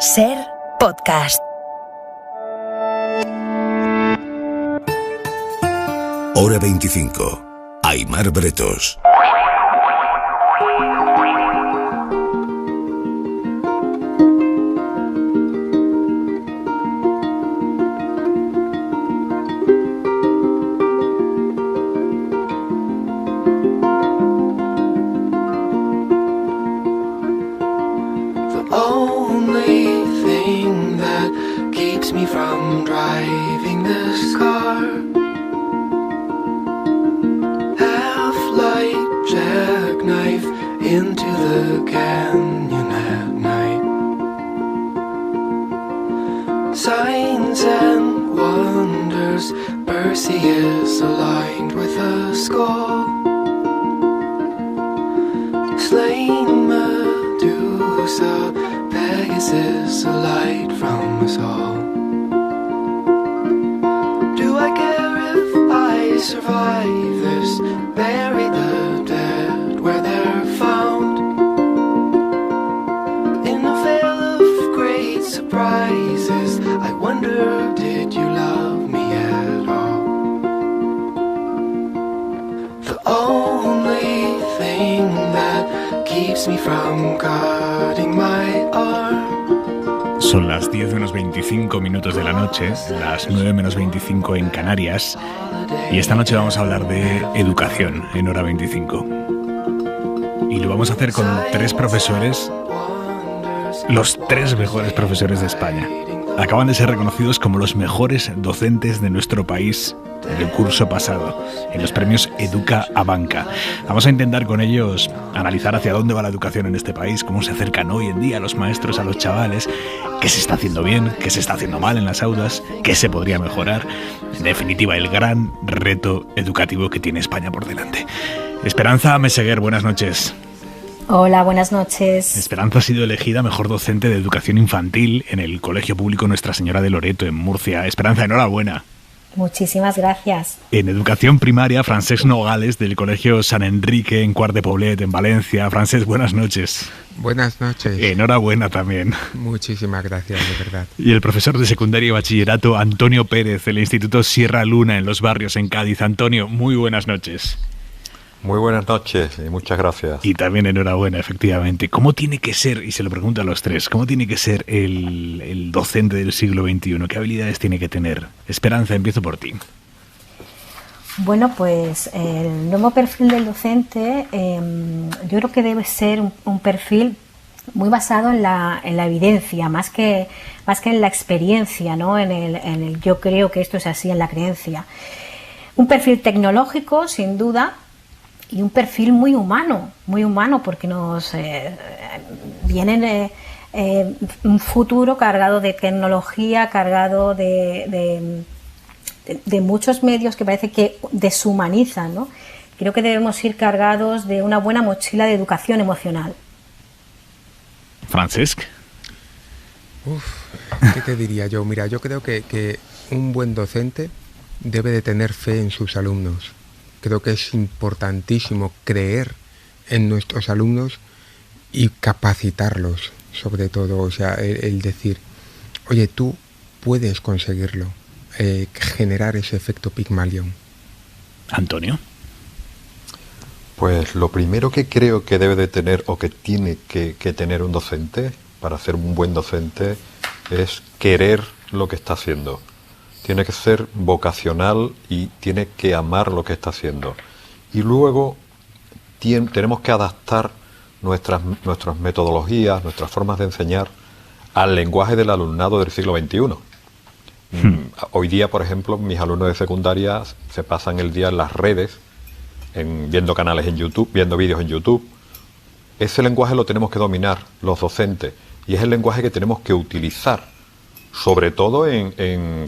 Ser Podcast. Hora 25. Aimar Bretos. Son las 10 menos 25 minutos de la noche, las 9 menos 25 en Canarias, y esta noche vamos a hablar de educación en Hora 25. Y lo vamos a hacer con tres profesores, los tres mejores profesores de España. Acaban de ser reconocidos como los mejores docentes de nuestro país en el curso pasado, en los premios Educa Abanca. Vamos a intentar con ellos analizar hacia dónde va la educación en este país, cómo se acercan hoy en día los maestros a los chavales, qué se está haciendo bien, qué se está haciendo mal en las aulas, qué se podría mejorar. En definitiva, el gran reto educativo que tiene España por delante. Esperanza Meseguer, buenas noches. Hola, buenas noches. Esperanza ha sido elegida mejor docente de educación infantil en el Colegio Público Nuestra Señora de Loreto, en Murcia. Esperanza, enhorabuena. Muchísimas gracias. En educación primaria, Francesc Nogales, del Colegio San Enrique, en Quart de Poblet, en Valencia. Francesc, buenas noches. Buenas noches. Enhorabuena también. Muchísimas gracias, de verdad. Y el profesor de secundaria y bachillerato, Antonio Pérez, del Instituto Sierra Luna, en Los Barrios, en Cádiz. Antonio, muy buenas noches. Muy buenas noches y muchas gracias. Y también enhorabuena, efectivamente. ¿Cómo tiene que ser, y se lo pregunto a los tres, cómo tiene que ser el docente del siglo XXI? ¿Qué habilidades tiene que tener? Esperanza, empiezo por ti. Bueno, pues el nuevo perfil del docente yo creo que debe ser un perfil muy basado en la evidencia, más que en la experiencia, ¿no? En el yo creo que esto es así, en la creencia. Un perfil tecnológico, sin duda, y un perfil muy humano porque nos viene un futuro cargado de tecnología, cargado de muchos medios que parece que deshumanizan, ¿no? Creo que debemos ir cargados de una buena mochila de educación emocional. Francesc. ¿Qué te diría yo? Mira, yo creo que un buen docente debe de tener fe en sus alumnos. Creo que es importantísimo creer en nuestros alumnos y capacitarlos, sobre todo. O sea, el decir, oye, tú puedes conseguirlo, generar ese efecto Pigmalión. Antonio. Pues lo primero que creo que debe de tener o que tiene que tener un docente para ser un buen docente es querer lo que está haciendo. Tiene que ser vocacional y tiene que amar lo que está haciendo. Y luego tenemos que adaptar nuestras metodologías, nuestras formas de enseñar al lenguaje del alumnado del siglo XXI. Hoy día, por ejemplo, mis alumnos de secundaria se pasan el día en las redes, viendo canales en YouTube, viendo vídeos en YouTube. Ese lenguaje lo tenemos que dominar los docentes y es el lenguaje que tenemos que utilizar, sobre todo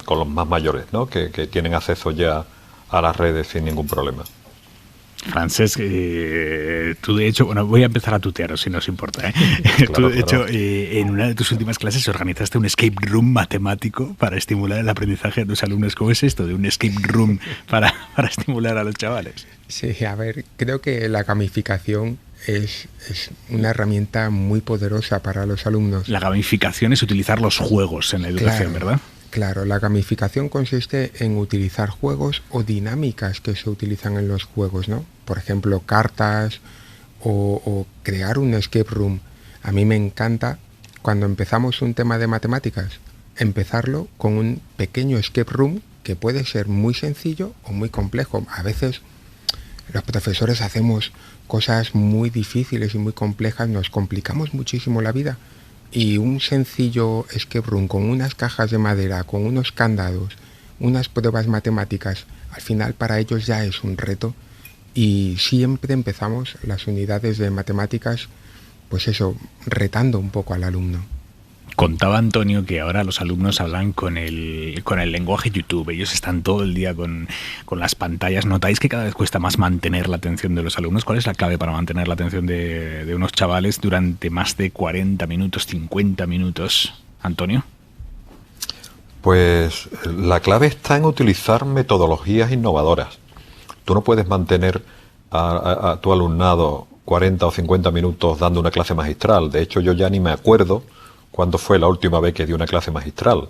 con los más mayores, ¿no? que tienen acceso ya a las redes sin ningún problema. Francesc, tú de hecho, bueno, voy a empezar a tutearos si no os importa, ¿eh? Claro, tú de hecho, en una de tus últimas clases organizaste un escape room matemático para estimular el aprendizaje de tus alumnos. ¿Cómo es esto de un escape room para estimular a los chavales? Sí, a ver, creo que la gamificación es una herramienta muy poderosa para los alumnos. La gamificación es utilizar los juegos en la educación, Claro, ¿verdad? claro, la gamificación consiste en utilizar juegos o dinámicas que se utilizan en los juegos, ¿no? Por ejemplo, cartas o crear un escape room. A mí me encanta cuando empezamos un tema de matemáticas, empezarlo con un pequeño escape room que puede ser muy sencillo o muy complejo. A veces los profesores hacemos cosas muy difíciles y muy complejas, nos complicamos muchísimo la vida. Y un sencillo escape room con unas cajas de madera, con unos candados, unas pruebas matemáticas, al final para ellos ya es un reto. Y siempre empezamos las unidades de matemáticas, pues eso, retando un poco al alumno. Contaba Antonio que ahora los alumnos hablan con el lenguaje YouTube. Ellos están todo el día con las pantallas. ¿Notáis que cada vez cuesta más mantener la atención de los alumnos? ¿Cuál es la clave para mantener la atención de unos chavales durante más de 40 minutos, 50 minutos? Antonio. Pues la clave está en utilizar metodologías innovadoras. Tú no puedes mantener a tu alumnado 40 o 50 minutos dando una clase magistral. De hecho, yo ya ni me acuerdo cuándo fue la última vez que di una clase magistral.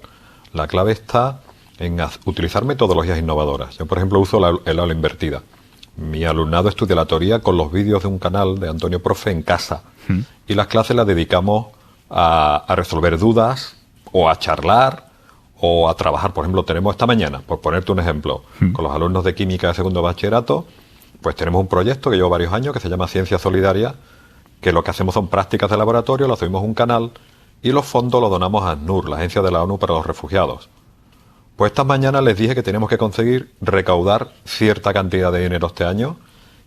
La clave está en utilizar metodologías innovadoras. Yo, por ejemplo, uso el aula invertida. Mi alumnado estudia la teoría con los vídeos de un canal de Antonio Profe en casa. Y las clases las dedicamos a resolver dudas o a charlar o a trabajar. Por ejemplo, tenemos esta mañana, por ponerte un ejemplo, con los alumnos de química de segundo bachillerato, pues tenemos un proyecto que lleva varios años que se llama Ciencia Solidaria, que lo que hacemos son prácticas de laboratorio, lo subimos a un canal y los fondos los donamos a ACNUR, la Agencia de la ONU para los Refugiados. Pues esta mañana les dije que tenemos que conseguir recaudar cierta cantidad de dinero este año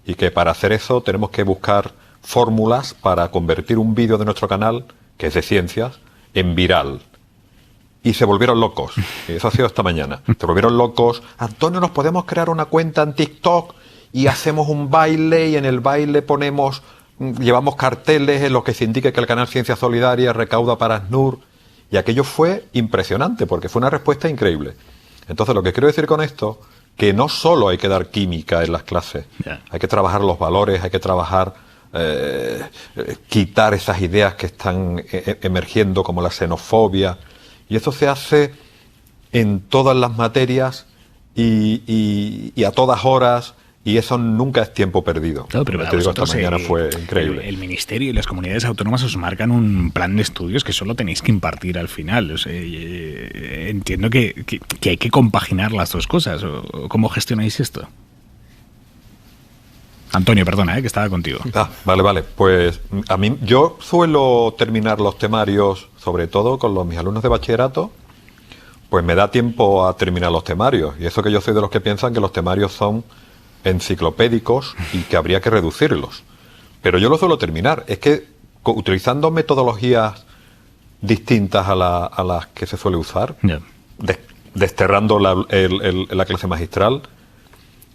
y que para hacer eso tenemos que buscar fórmulas para convertir un vídeo de nuestro canal, que es de ciencias, en viral. Y se volvieron locos. Y eso ha sido esta mañana. Se volvieron locos. Antonio, ¿nos podemos crear una cuenta en TikTok y hacemos un baile y en el baile llevamos carteles en los que se indique que el canal Ciencia Solidaria recauda para ACNUR? Y aquello fue impresionante porque fue una respuesta increíble. Entonces, lo que quiero decir con esto, que no solo hay que dar química en las clases, hay que trabajar los valores, hay que trabajar, quitar esas ideas que están emergiendo como la xenofobia, y eso se hace en todas las materias y a todas horas. Y eso nunca es tiempo perdido. Claro, pero te digo, esta mañana fue increíble. El Ministerio y las comunidades autónomas os marcan un plan de estudios que solo tenéis que impartir al final. O sea, entiendo que hay que compaginar las dos cosas. ¿Cómo gestionáis esto? Antonio, perdona, que estaba contigo. Vale. Pues yo suelo terminar los temarios, sobre todo con mis alumnos de bachillerato, pues me da tiempo a terminar los temarios. Y eso que yo soy de los que piensan que los temarios son enciclopédicos y que habría que reducirlos. Pero yo lo suelo terminar. Es que utilizando metodologías distintas a las que se suele usar, desterrando la clase magistral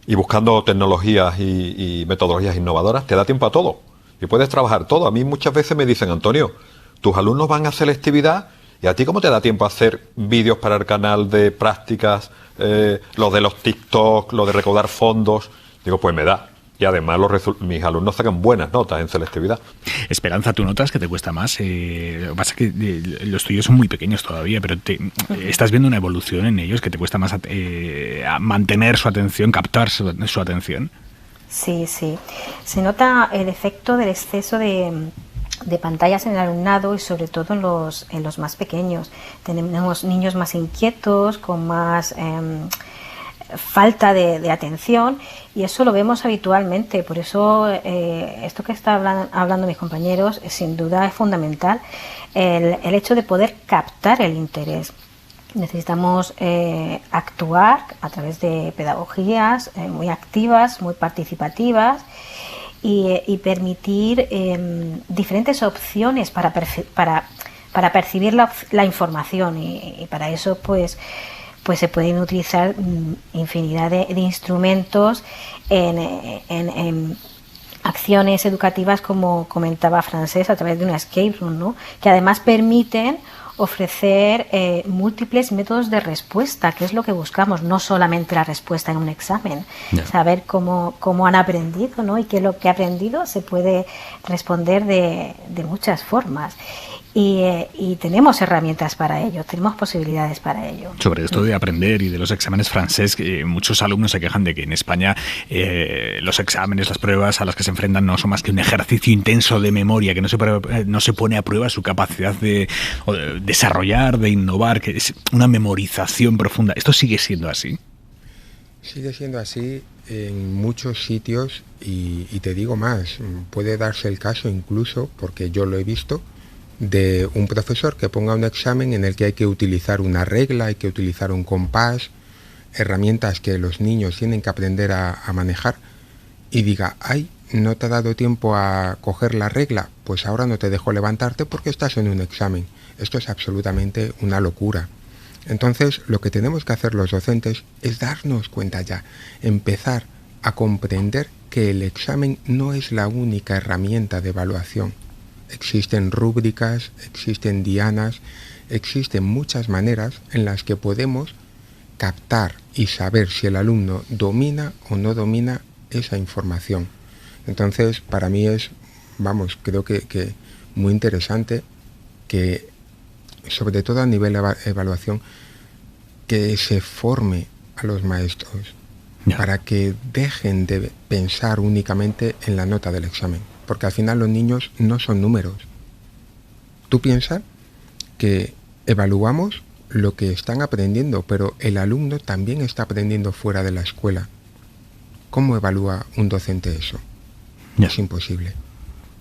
y buscando tecnologías y metodologías innovadoras, te da tiempo a todo. Y puedes trabajar todo. A mí muchas veces me dicen, Antonio, tus alumnos van a selectividad y a ti ¿cómo te da tiempo a hacer vídeos para el canal de prácticas, lo de los TikTok, lo de recaudar fondos? Digo, pues me da. Y además mis alumnos sacan buenas notas en selectividad. Esperanza, ¿tú notas que te cuesta más? Lo que pasa es que los tuyos son muy pequeños todavía, pero estás viendo una evolución en ellos que te cuesta más a mantener su atención, captar su atención. Sí. Se nota el efecto del exceso de pantallas en el alumnado y sobre todo en los más pequeños. Tenemos niños más inquietos, con más falta de atención, y eso lo vemos habitualmente. Por eso esto que están hablando mis compañeros sin duda es fundamental, el hecho de poder captar el interés. Necesitamos actuar a través de pedagogías muy activas, muy participativas, y permitir diferentes opciones para percibir la información, y para eso pues se pueden utilizar infinidad de instrumentos en acciones educativas, como comentaba Francesc, a través de una escape room, ¿no? Que además permiten ofrecer múltiples métodos de respuesta, que es lo que buscamos, no solamente la respuesta en un examen, saber cómo han aprendido, ¿no? Y que lo que ha aprendido se puede responder de muchas formas. Y tenemos herramientas para ello, tenemos posibilidades para ello. Sobre esto de aprender y de los exámenes francés, muchos alumnos se quejan de que en España los exámenes, las pruebas a las que se enfrentan no son más que un ejercicio intenso de memoria, que no se pone a prueba su capacidad de desarrollar, de innovar, que es una memorización profunda. ¿Esto sigue siendo así? Sigue siendo así en muchos sitios y te digo más, puede darse el caso incluso, porque yo lo he visto, de un profesor que ponga un examen en el que hay que utilizar una regla, hay que utilizar un compás, herramientas que los niños tienen que aprender a manejar, y diga, ay, no te ha dado tiempo a coger la regla, pues ahora no te dejo levantarte porque estás en un examen. Esto es absolutamente una locura. Entonces, lo que tenemos que hacer los docentes es darnos cuenta ya, empezar a comprender que el examen no es la única herramienta de evaluación. Existen rúbricas, existen dianas, existen muchas maneras en las que podemos captar y saber si el alumno domina o no domina esa información. Entonces, para mí es, creo que muy interesante que, sobre todo a nivel de evaluación, que se forme a los maestros para que dejen de pensar únicamente en la nota del examen. Porque al final los niños no son números. Tú piensas que evaluamos lo que están aprendiendo, pero el alumno también está aprendiendo fuera de la escuela. ¿Cómo evalúa un docente eso? Es imposible.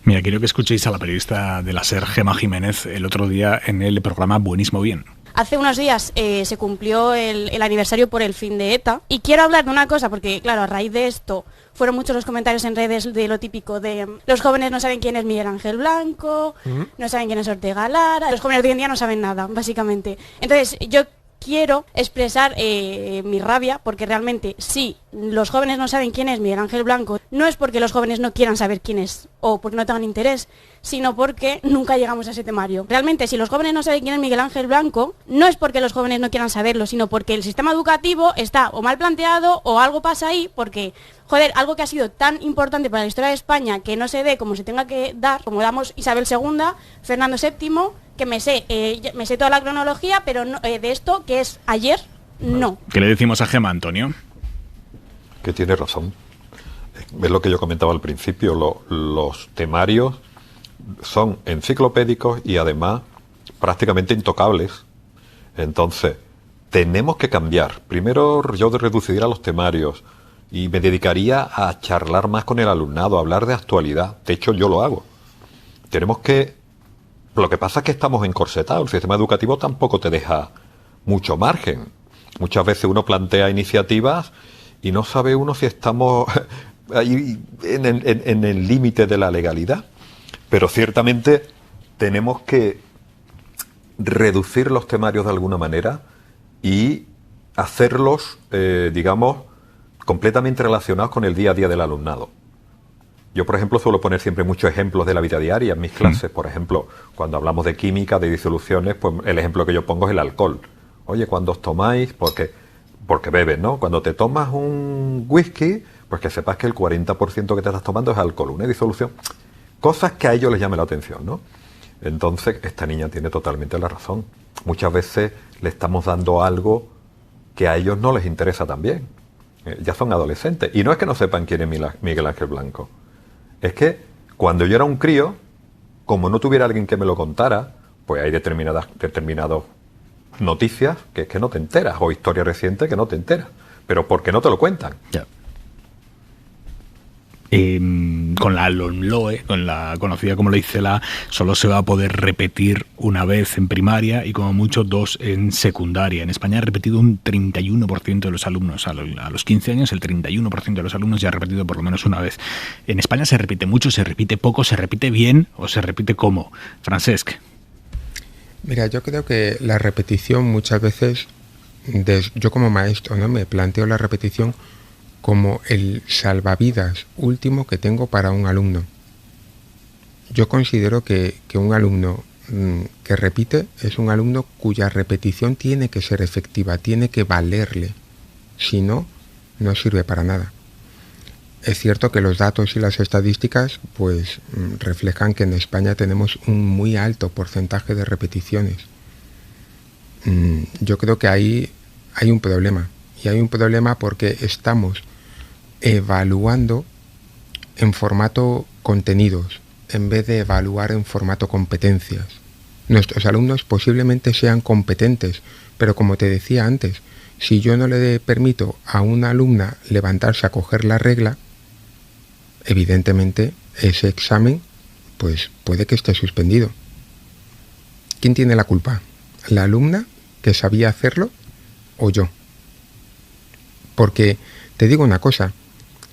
Mira, quiero que escuchéis a la periodista de la SER, Gemma Jiménez, el otro día en el programa Buenismo Bien. Hace unos días se cumplió el aniversario por el fin de ETA y quiero hablar de una cosa porque, claro, a raíz de esto fueron muchos los comentarios en redes de lo típico de los jóvenes no saben quién es Miguel Ángel Blanco, no saben quién es Ortega Lara, los jóvenes de hoy en día no saben nada, básicamente. Entonces, yo quiero expresar mi rabia porque realmente si los jóvenes no saben quién es Miguel Ángel Blanco, no es porque los jóvenes no quieran saber quién es o porque no tengan interés, sino porque nunca llegamos a ese temario. Realmente, si los jóvenes no saben quién es Miguel Ángel Blanco, no es porque los jóvenes no quieran saberlo, sino porque el sistema educativo está o mal planteado o algo pasa ahí, porque, joder, algo que ha sido tan importante para la historia de España, que no se dé como se tenga que dar, como damos Isabel II, Fernando VII, que me sé toda la cronología, pero no, de esto, que es ayer, no. ¿Qué le decimos a Gemma, Antonio? Que tiene razón. Es lo que yo comentaba al principio, los temarios son enciclopédicos y además prácticamente intocables. Entonces, tenemos que cambiar. Primero yo reduciría los temarios y me dedicaría a charlar más con el alumnado, a hablar de actualidad. De hecho, yo lo hago. Tenemos que... Lo que pasa es que estamos encorsetados. El sistema educativo tampoco te deja mucho margen. Muchas veces uno plantea iniciativas y no sabe uno si estamos ahí en el límite de la legalidad. Pero ciertamente tenemos que reducir los temarios de alguna manera y hacerlos, digamos, completamente relacionados con el día a día del alumnado. Yo, por ejemplo, suelo poner siempre muchos ejemplos de la vida diaria en mis clases. Por ejemplo, cuando hablamos de química, de disoluciones, pues el ejemplo que yo pongo es el alcohol. Oye, cuando os tomáis, porque bebes, ¿no? Cuando te tomas un whisky, pues que sepas que el 40% que te estás tomando es alcohol, una disolución. Cosas que a ellos les llame la atención, ¿no? Entonces, esta niña tiene totalmente la razón. Muchas veces le estamos dando algo que a ellos no les interesa también. Ya son adolescentes. Y no es que no sepan quién es Miguel Ángel Blanco. Es que cuando yo era un crío, como no tuviera alguien que me lo contara, pues hay determinadas noticias que no te enteras, o historias recientes que no te enteras, pero porque no te lo cuentan. Ya. Con la LOMLOE, con la conocida como ley CELA, solo se va a poder repetir una vez en primaria y como mucho 2 en secundaria. En España ha repetido un 31% de los alumnos. A los 15 años el 31% de los alumnos ya ha repetido por lo menos una vez. En España se repite mucho, se repite poco, se repite bien o se repite ¿cómo? Francesc. Mira, yo creo que la repetición muchas veces, yo como maestro, ¿no?, me planteo la repetición como el salvavidas último que tengo para un alumno. Yo considero que un alumno que repite es un alumno cuya repetición tiene que ser efectiva, tiene que valerle. Si no, no sirve para nada. Es cierto que los datos y las estadísticas pues reflejan que en España tenemos un muy alto porcentaje de repeticiones. Yo creo que ahí hay un problema. Y hay un problema porque estamos evaluando en formato contenidos en vez de evaluar en formato competencias. Nuestros alumnos posiblemente sean competentes, pero como te decía antes, si yo no le permito a una alumna levantarse a coger la regla, evidentemente ese examen pues puede que esté suspendido. ¿Quién tiene la culpa? ¿La alumna que sabía hacerlo o yo? Porque te digo una cosa,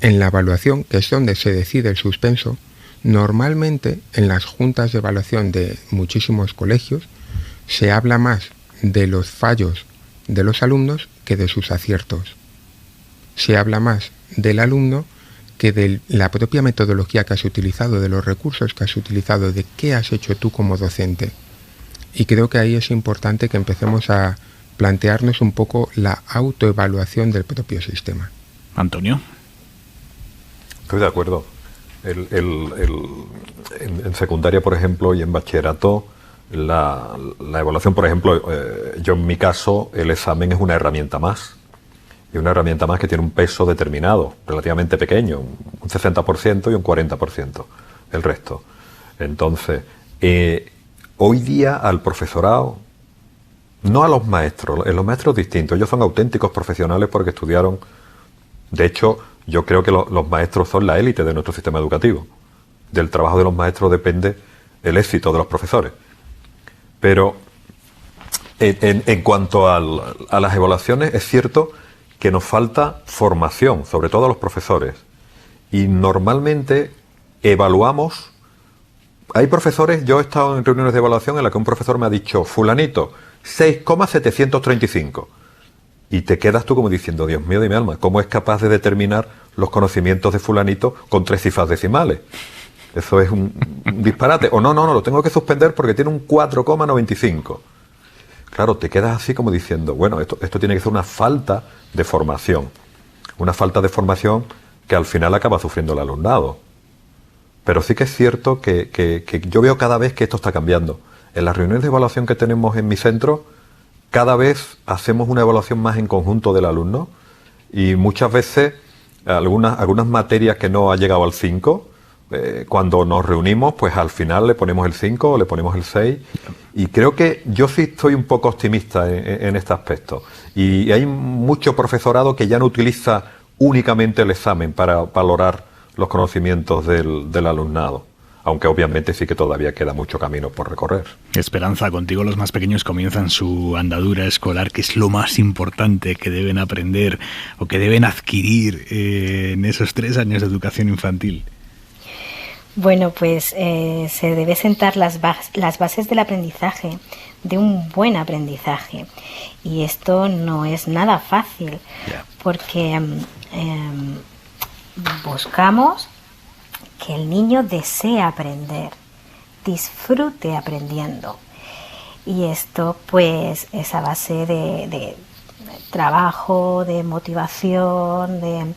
en la evaluación, que es donde se decide el suspenso, normalmente en las juntas de evaluación de muchísimos colegios se habla más de los fallos de los alumnos que de sus aciertos. Se habla más del alumno que de la propia metodología que has utilizado, de los recursos que has utilizado, de qué has hecho tú como docente. Y creo que ahí es importante que empecemos a plantearnos un poco la autoevaluación del propio sistema. Antonio. Estoy de acuerdo. En secundaria, por ejemplo, y en bachillerato, la evaluación, por ejemplo, yo en mi caso, el examen es una herramienta más. Y una herramienta más que tiene un peso determinado, relativamente pequeño, un 60% y un 40%, el resto. Entonces, hoy día al profesorado, no a los maestros distintos, ellos son auténticos profesionales porque estudiaron. De hecho, yo creo que los maestros son la élite de nuestro sistema educativo. Del trabajo de los maestros depende el éxito de los profesores. Pero en cuanto a las evaluaciones, es cierto que nos falta formación, sobre todo a los profesores. Y normalmente evaluamos. Hay profesores, yo he estado en reuniones de evaluación en las que un profesor me ha dicho, fulanito, 6,735. Y te quedas tú como diciendo, Dios mío de mi alma, ¿cómo es capaz de determinar los conocimientos de fulanito con 3 cifras decimales? Eso es un disparate. O no, lo tengo que suspender porque tiene un 4,95. Claro, te quedas así como diciendo, bueno, esto tiene que ser una falta de formación. Una falta de formación que al final acaba sufriendo el alumnado. Pero sí que es cierto que yo veo cada vez que esto está cambiando. En las reuniones de evaluación que tenemos en mi centro, cada vez hacemos una evaluación más en conjunto del alumno y muchas veces algunas materias que no ha llegado al 5, cuando nos reunimos, pues al final le ponemos el 5 o le ponemos el 6. Y creo que yo sí estoy un poco optimista en este aspecto. Y hay mucho profesorado que ya no utiliza únicamente el examen para valorar los conocimientos del alumnado. Aunque obviamente sí que todavía queda mucho camino por recorrer. Esperanza, contigo los más pequeños comienzan su andadura escolar, que es lo más importante que deben aprender o que deben adquirir en esos 3 años de educación infantil. Bueno, pues se debe sentar las bases del aprendizaje, de un buen aprendizaje. Y esto no es nada fácil, porque buscamos que el niño desee aprender, disfrute aprendiendo. Y esto pues es a base de trabajo, de motivación, de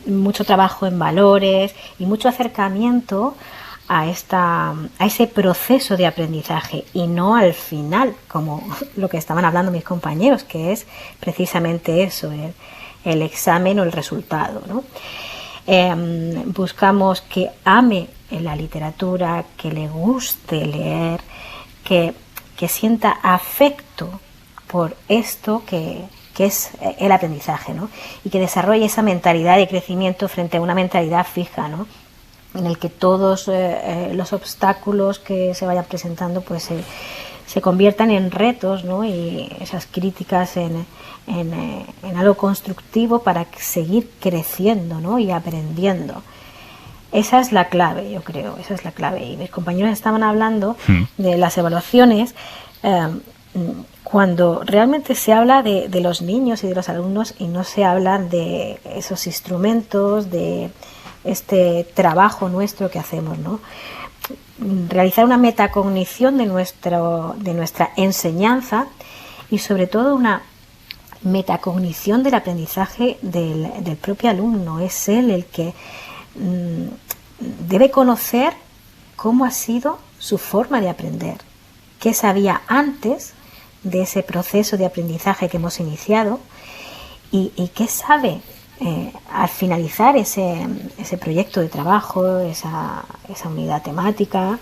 mucho trabajo en valores y mucho acercamiento a ese proceso de aprendizaje y no al final, como lo que estaban hablando mis compañeros, que es precisamente eso, el examen o el resultado, ¿no? Buscamos que ame la literatura, que le guste leer, que sienta afecto por esto que es el aprendizaje, ¿no? Y que desarrolle esa mentalidad de crecimiento frente a una mentalidad fija, ¿no? En el que todos los obstáculos que se vayan presentando pues se conviertan en retos, ¿no? Y esas críticas en algo constructivo para seguir creciendo, ¿no? Y aprendiendo. Esa es la clave, yo creo, esa es la clave. Y mis compañeros estaban hablando de las evaluaciones cuando realmente se habla de los niños y de los alumnos y no se habla de esos instrumentos, de este trabajo nuestro que hacemos, ¿no? realizar una metacognición de nuestra enseñanza y sobre todo una metacognición del aprendizaje del propio alumno. Es él el que debe conocer cómo ha sido su forma de aprender, qué sabía antes de ese proceso de aprendizaje que hemos iniciado y qué sabe al finalizar ese proyecto de trabajo, esa unidad temática.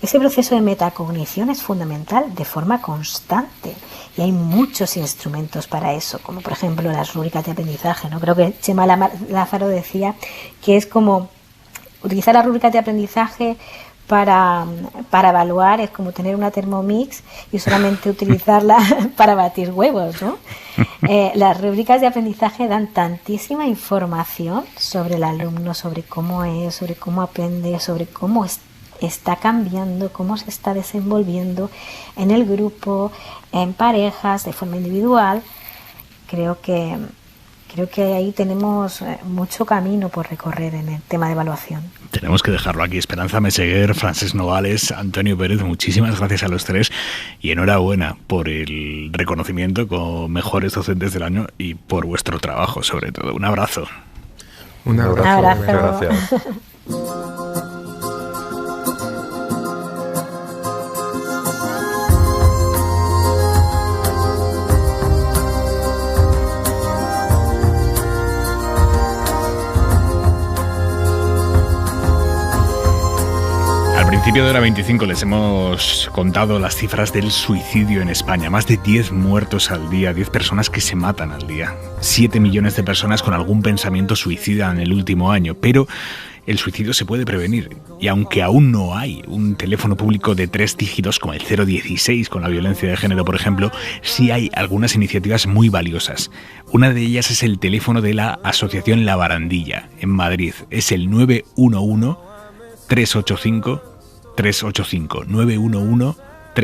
Ese proceso de metacognición es fundamental de forma constante y hay muchos instrumentos para eso, como por ejemplo las rúbricas de aprendizaje, ¿no? Creo que Chema Lázaro decía que es como utilizar las rúbricas de aprendizaje para evaluar, es como tener una Thermomix y solamente utilizarla para batir huevos, ¿no? Las rúbricas de aprendizaje dan tantísima información sobre el alumno, sobre cómo es, sobre cómo aprende, sobre cómo está cambiando, cómo se está desenvolviendo en el grupo, en parejas, de forma individual. Creo que ahí tenemos mucho camino por recorrer en el tema de evaluación. Tenemos que dejarlo aquí. Esperanza Meseguer, Francesc Nogales, Antonio Pérez, muchísimas gracias a los tres y enhorabuena por el reconocimiento como mejores docentes del año y por vuestro trabajo, sobre todo. Un abrazo. Un abrazo. Un abrazo. Muchas gracias. Al principio de Hora 25 les hemos contado las cifras del suicidio en España. Más de 10 muertos al día, 10 personas que se matan al día. 7 millones de personas con algún pensamiento suicida en el último año. Pero el suicidio se puede prevenir. Y aunque aún no hay un teléfono público de 3 dígitos como el 016 con la violencia de género, por ejemplo, sí hay algunas iniciativas muy valiosas. Una de ellas es el teléfono de la Asociación La Barandilla, en Madrid. Es el 911-385-385,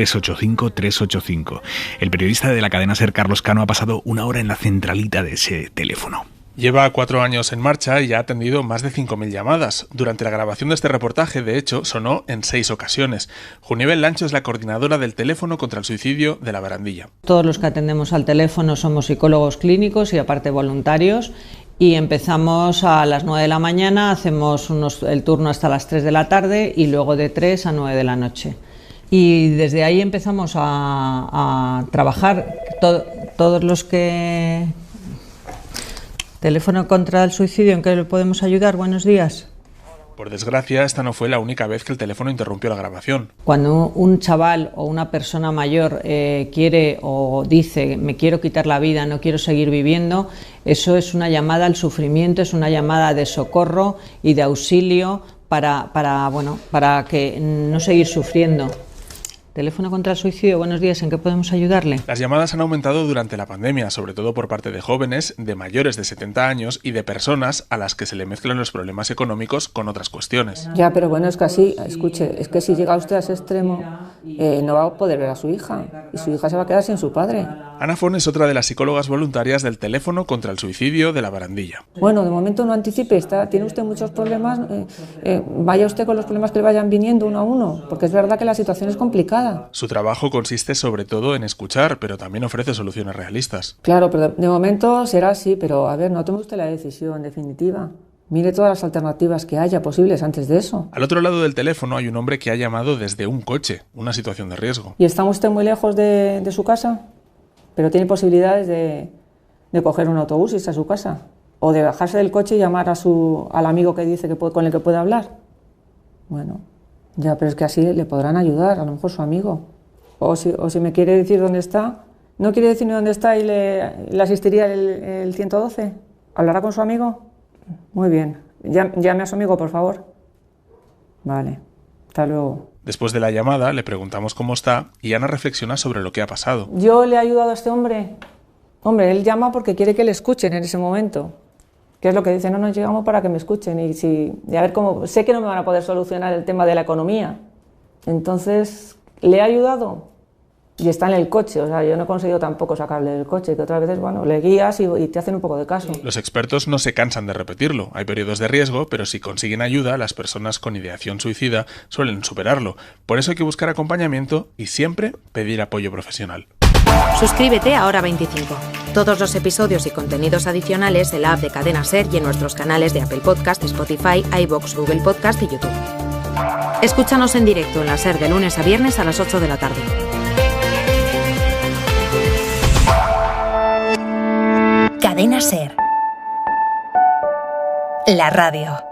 911-385-385. El periodista de la cadena SER, Carlos Cano, ha pasado una hora en la centralita de ese teléfono. Lleva 4 años en marcha y ha atendido más de 5.000 llamadas. Durante la grabación de este reportaje, de hecho, sonó en 6 ocasiones. Junivel Lancho es la coordinadora del teléfono contra el suicidio de La Barandilla. Todos los que atendemos al teléfono somos psicólogos clínicos y aparte voluntarios. Y empezamos a las 9 de la mañana, hacemos el turno hasta las 3 de la tarde y luego de 3 a 9 de la noche. Y desde ahí empezamos a trabajar todos los que... Teléfono contra el suicidio, ¿en qué le podemos ayudar? Buenos días. Por desgracia, esta no fue la única vez que el teléfono interrumpió la grabación. Cuando un chaval o una persona mayor quiere o dice me quiero quitar la vida, no quiero seguir viviendo, eso es una llamada al sufrimiento, es una llamada de socorro y de auxilio para que no seguir sufriendo. Teléfono contra el suicidio, buenos días, ¿en qué podemos ayudarle? Las llamadas han aumentado durante la pandemia, sobre todo por parte de jóvenes, de mayores de 70 años y de personas a las que se le mezclan los problemas económicos con otras cuestiones. Ya, pero bueno, es que así, escuche, es que si llega usted a ese extremo, no va a poder ver a su hija y su hija se va a quedar sin su padre. Ana Fon es otra de las psicólogas voluntarias del teléfono contra el suicidio de La Barandilla. Bueno, de momento no anticipe, tiene usted muchos problemas, vaya usted con los problemas que le vayan viniendo uno a uno, porque es verdad que la situación es complicada. Su trabajo consiste sobre todo en escuchar, pero también ofrece soluciones realistas. Claro, pero de momento será así, pero a ver, no tome usted la decisión definitiva. Mire todas las alternativas que haya posibles antes de eso. Al otro lado del teléfono hay un hombre que ha llamado desde un coche, una situación de riesgo. ¿Y está usted muy lejos de su casa? Pero tiene posibilidades de coger un autobús y irse a su casa. O de bajarse del coche y llamar al amigo que dice con el que puede hablar. Bueno, ya, pero es que así le podrán ayudar, a lo mejor su amigo. O si me quiere decir dónde está, ¿no quiere decirme dónde está y le asistiría el 112? ¿Hablará con su amigo? Muy bien. Llame a su amigo, por favor. Vale, hasta luego. Después de la llamada le preguntamos cómo está y Ana reflexiona sobre lo que ha pasado. ¿Yo le he ayudado a este hombre? Hombre, él llama porque quiere que le escuchen en ese momento. ¿Qué es lo que dice? No nos llegamos para que me escuchen y a ver cómo... Sé que no me van a poder solucionar el tema de la economía. Entonces, ¿le he ayudado? y está en el coche, o sea, yo no he conseguido tampoco sacarle del coche, que otras veces, bueno, le guías y te hacen un poco de caso. Los expertos no se cansan de repetirlo. Hay periodos de riesgo, pero si consiguen ayuda, las personas con ideación suicida suelen superarlo. Por eso hay que buscar acompañamiento y siempre pedir apoyo profesional. Suscríbete a Hora 25. Todos los episodios y contenidos adicionales en la app de Cadena SER y en nuestros canales de Apple Podcast, Spotify, iVoox, Google Podcast y YouTube. Escúchanos en directo en la SER de lunes a viernes a las 8 de la tarde. Cadena SER. La radio.